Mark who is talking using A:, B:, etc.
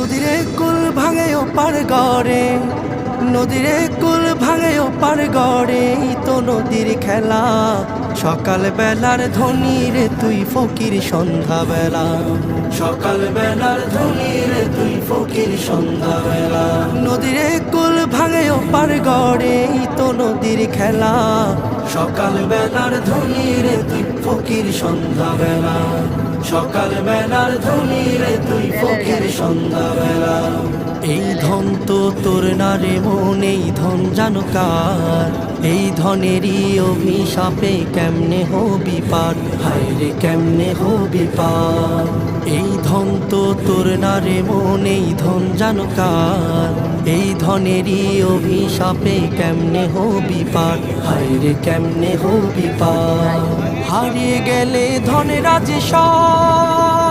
A: নদীরে কুল ভাঙে ওপার গড়ে, নদীরে কুল ভাঙে ওপার গড়ে, তো নদীর খেলা। সকাল বেলার ধনী রে তুই ফকির সন্ধ্যা বেলা, সকাল বেলার ধনী রে তুই ফকির সন্ধ্যা বেলা। নদীরে কুল ভাঙে ওপার গড়ে, তো নদীর খেলা। সকাল বেলার ধনী রে তুই ফকির সন্ধ্যা বেলা, সকাল বেলার ধনী রে তুই ফকির সন্ধ্যা বেলা। এই ধন তো তোর না রে মন, এই ধন জানো কার? এই ধনেরই অভিশাপে কেমনে হবি পার, হায় রে কেমনে হবি পার। এই ধন তো তোর না রে মন, এই ধন জানো কার? এই ধনেরই অভিশাপে কেমনে হবি পার, হায় রে কেমনে হবি পার। হারিয়ে গেলে ধনেরা যে সব,